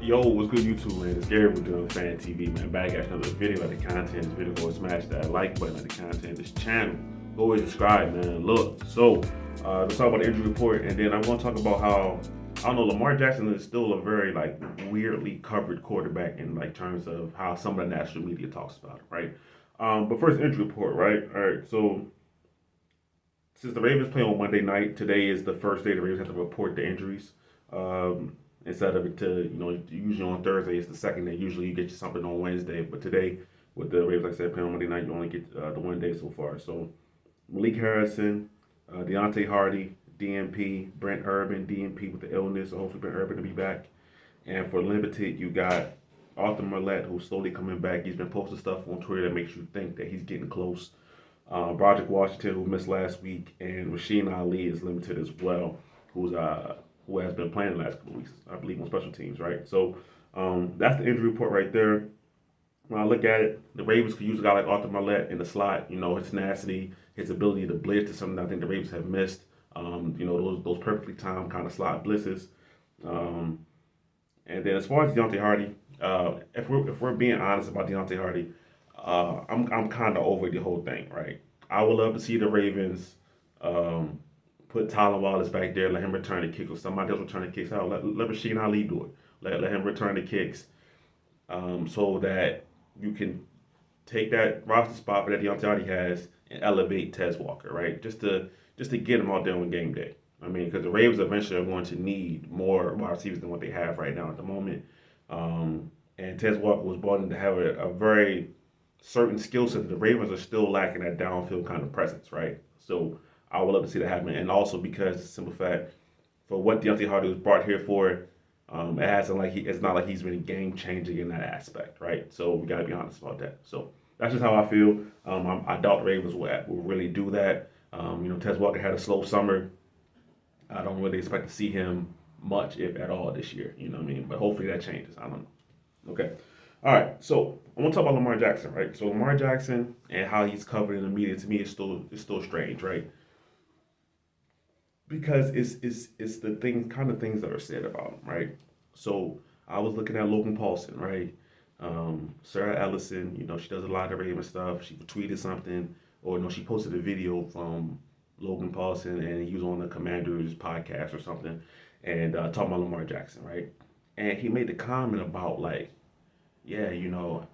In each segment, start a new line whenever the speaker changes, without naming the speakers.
Yo, what's good YouTube, man? It's Gary with the Fan TV, man. Back at another video. Like the content of this video, go smash that like button. Like the content of this channel, go always subscribe, man. Look, so let's talk about the injury report, and then I'm going to talk about how I don't know. Lamar Jackson is still a very like weirdly covered quarterback in like terms of how some of the national media talks about it, right? But first, injury report, right? All right, so since the Ravens play on Monday night, today is the first day the Ravens have to report the injuries. Instead of it to, usually on Thursday, it's the second day. Usually you get you something on Wednesday, but today, with the Ravens, like I said, playing on Monday night, you only get the 1 day so far. So Malik Harrison, Deontay Hardy, DNP, Brent Urban, DNP with the illness, so hopefully Brent Urban to be back. And for limited, you got Arthur Millette, who's slowly coming back. He's been posting stuff on Twitter that makes you think that he's getting close. Broderick Washington, who missed last week, and Rasheen Ali is limited as well, who has been playing the last couple of weeks, I believe, on special teams, right? So that's the injury report right there. When I look at it, the Ravens could use a guy like Arthur Millette in the slot. His tenacity, his ability to blitz is something I think the Ravens have missed. Those perfectly timed kind of slot blitzes. And then as far as Deontay Hardy, if we're being honest about Deontay Hardy, I'm kind of over the whole thing, right? I would love to see the Ravens put Tyler Wallace back there, let him return the kicks, or somebody else return the kicks out. Let Rasheen Ali do it. Let him return the kicks, so that you can take that roster spot that Deontay Hardy has and elevate Tez Walker, right? Just to get him out there on game day. I mean, because the Ravens eventually are going to need more wide receivers than what they have right now at the moment. And Tez Walker was brought in to have a very certain skill set that the Ravens are still lacking that downfield kind of presence, right? So I would love to see that happen. And also because the simple fact, for what Deontay Hardy was brought here for, it's not like he's really game changing in that aspect, right? So we got to be honest about that. So that's just how I feel. I doubt the Ravens will really do that. Tez Walker had a slow summer. I don't really expect to see him much, if at all, this year. You know what I mean? But hopefully that changes. I don't know. Okay. All right. So I want to talk about Lamar Jackson, right? So Lamar Jackson and how he's covered in the media, to me, is still strange, right? Because it's the kind of things that are said about him, right? So I was looking at Logan Paulson, right? Sarah Ellison, she does a lot of Raven stuff. She tweeted something, or no, she posted a video from Logan Paulson, and he was on the Commanders podcast or something, and talking about Lamar Jackson, right? And he made the comment about like, yeah,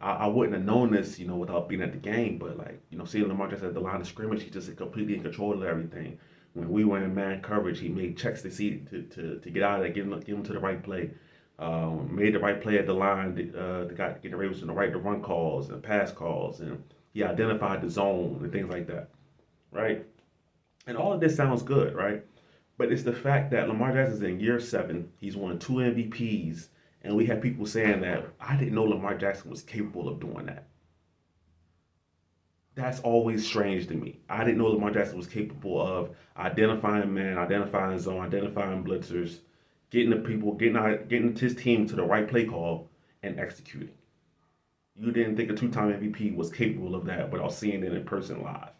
I wouldn't have known this, without being at the game, but like, seeing Lamar Jackson at the line of scrimmage, he just completely in control of everything. When we were in man coverage, he made checks to get out of there, get him to the right play. Made the right play at the line, get the Ravens in the right to run calls and pass calls, and he identified the zone and things like that, right? And all of this sounds good, right? But it's the fact that Lamar Jackson's in year 7. He's won 2 MVPs, and we have people saying that I didn't know Lamar Jackson was capable of doing that. That's always strange to me. I didn't know Lamar Jackson was capable of identifying man, identifying zone, identifying blitzers, getting his team to the right play call and executing. You didn't think a 2-time MVP was capable of that without seeing it in person live.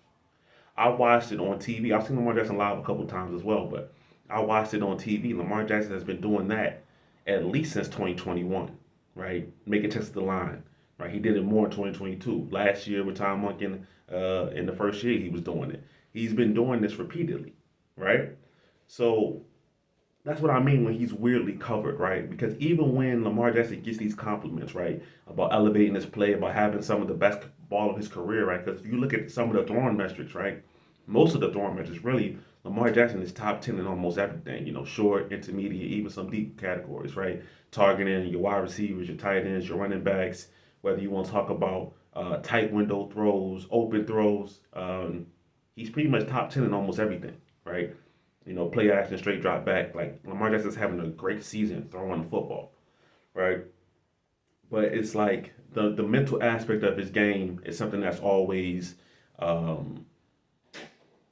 I watched it on TV. I've seen Lamar Jackson live a couple times as well, but I watched it on TV. Lamar Jackson has been doing that at least since 2021, right? Making checks at the line, right? He did it more in 2022. Last year with Tom Monken, in the first year, he was doing it. He's been doing this repeatedly, right? So that's what I mean when he's weirdly covered, right? Because even when Lamar Jackson gets these compliments, right, about elevating his play, about having some of the best ball of his career, right? Because if you look at some of the throwing metrics, right, most of the throwing metrics, really, Lamar Jackson is top 10 in almost everything, short, intermediate, even some deep categories, right? Targeting your wide receivers, your tight ends, your running backs, whether you want to talk about tight window throws, open throws, he's pretty much top 10 in almost everything, right? Play action, straight drop back. Like Lamar Jackson's having a great season throwing the football, right? But it's like the mental aspect of his game is something that's always um,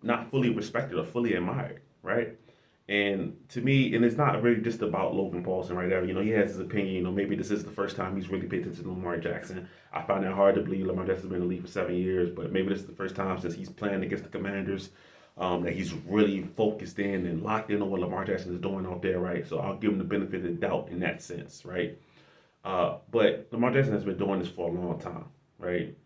not fully respected or fully admired, right? And to me, and it's not really just about Logan Paulson right there. He has his opinion. Maybe this is the first time he's really paid attention to Lamar Jackson. I find that hard to believe. Lamar Jackson's been in the league for 7 years, but maybe this is the first time since he's playing against the Commanders that he's really focused in and locked in on what Lamar Jackson is doing out there, right? So I'll give him the benefit of the doubt in that sense, right? But Lamar Jackson has been doing this for a long time, right?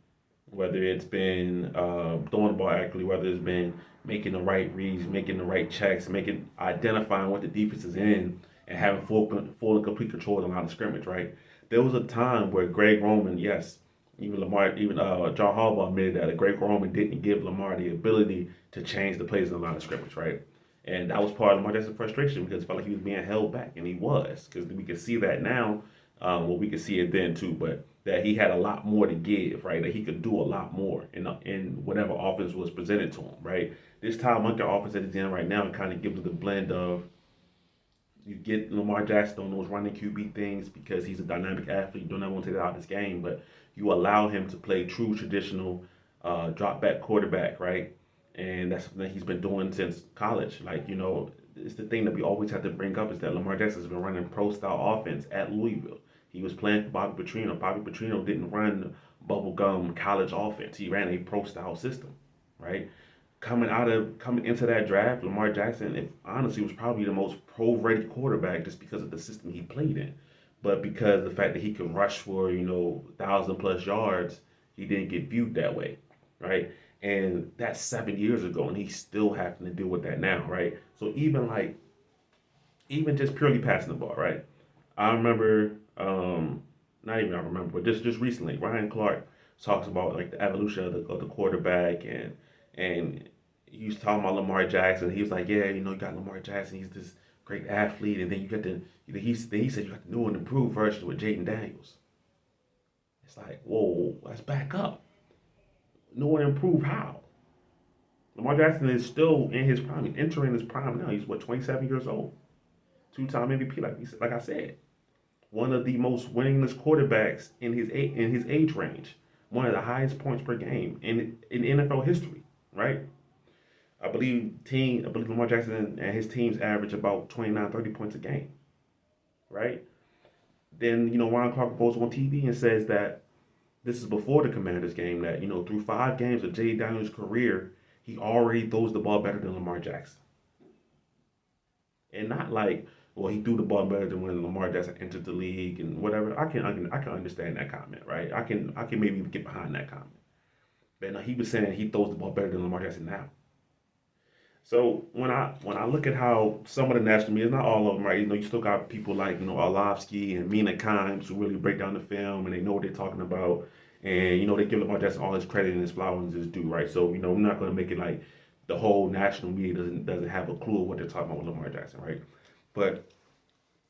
Whether it's been throwing the ball accurately, whether it's been making the right reads, making the right checks, making identifying what the defense is in, and having full and complete control of the line of scrimmage, right? There was a time where Greg Roman, yes, even John Harbaugh admitted that Greg Roman didn't give Lamar the ability to change the plays in the line of scrimmage, right? And that was part of Lamar Jackson's frustration because it felt like he was being held back, and he was, because we can see that now. Well, we could see it then too, but that he had a lot more to give, right? That he could do a lot more in whatever offense was presented to him, right? This Tom Monkey offense that he's in right now kind of gives it the blend of you get Lamar Jackson on those running QB things because he's a dynamic athlete. You don't ever want to take that out of this game, but you allow him to play true traditional drop back quarterback, right? And that's something that he's been doing since college. Like, it's the thing that we always have to bring up is that Lamar Jackson has been running pro style offense at Louisville. He was playing for Bobby Petrino. Bobby Petrino didn't run bubblegum college offense. He ran a pro style system, right? Coming into that draft, Lamar Jackson, honestly, was probably the most pro ready quarterback just because of the system he played in. But because of the fact that he could rush for 1,000+ yards, he didn't get viewed that way, right? And that's 7 years ago, and he's still having to deal with that now, right? So even just purely passing the ball, right? I remember, not even I remember, but just recently, Ryan Clark talks about like the evolution of the quarterback, and he was talking about Lamar Jackson. He was like, yeah, you got Lamar Jackson. He's this great athlete, and then you got he said you got the new and improved version with Jaden Daniels. It's like, whoa, let's back up. New and improved how? Lamar Jackson is still in his prime. He's entering his prime now. He's 27 years old. Two-time MVP, like I said. One of the most winningest quarterbacks in his age range. One of the highest points per game in NFL history, right? I believe Lamar Jackson and his teams average about 29, 30 points a game, right? Then, Ryan Clark goes on TV and says that this is before the Commanders game, that, through 5 games of Jay Daniels' career, he already throws the ball better than Lamar Jackson. And not like, well, he threw the ball better than when Lamar Jackson entered the league and whatever. I can understand that comment, right? I can maybe get behind that comment. But no, he was saying he throws the ball better than Lamar Jackson now. So when I look at how some of the national media, not all of them, right? You still got people like Orlovsky and Mina Kimes who really break down the film and they know what they're talking about, and they give Lamar Jackson all his credit and his flowers is due, right? So we're not going to make it like the whole national media doesn't have a clue of what they're talking about with Lamar Jackson, right? But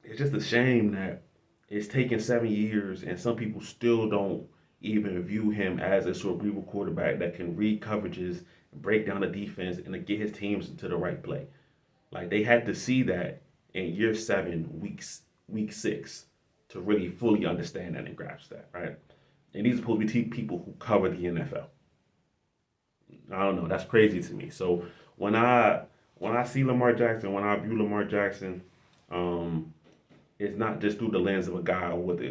it's just a shame that it's taken 7 years and some people still don't even view him as a cerebral quarterback that can read coverages, break down the defense, and to get his teams into the right play. Like they had to see that in year 7, week 6, to really fully understand that and grasp that, right? And these are supposed to be people who cover the NFL. I don't know. That's crazy to me. So when I see Lamar Jackson, when I view Lamar Jackson, it's not just through the lens of a guy with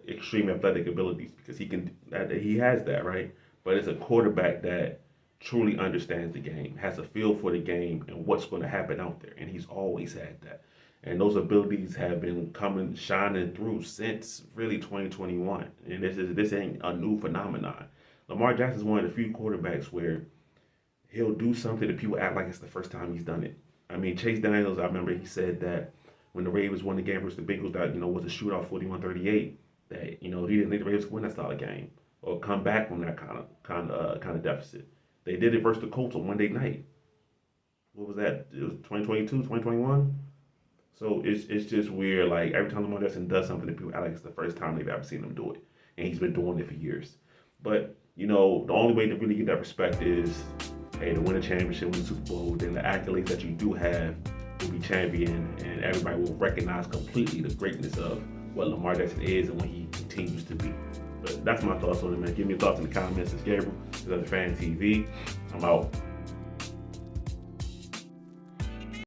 extreme athletic abilities because he has that, right? But it's a quarterback that truly understands the game, has a feel for the game and what's going to happen out there, and he's always had that. And those abilities have been shining through since really 2021. And this ain't a new phenomenon. Lamar Jackson is one of the few quarterbacks where he'll do something that people act like it's the first time he's done it. I mean, Chase Daniels, I remember he said that when the Ravens won the game versus the Bengals, that was a shootout 41-38. That he didn't think the Ravens could win that style of game or come back from that kind of deficit. They did it versus the Colts on Monday night. What was that? It was 2022, 2021. So it's just weird. Like every time Lamar Jackson does something, that people act like it's the first time they've ever seen him do it, and he's been doing it for years. But the only way to really get that respect is, hey, to win a championship, win the Super Bowl, then the accolades that you do have will be champion, and everybody will recognize completely the greatness of what Lamar Jackson is and what he continues to be. But that's my thoughts on it, man. Give me your thoughts in the comments. It's Gabriel. This is Fan TV. I'm out.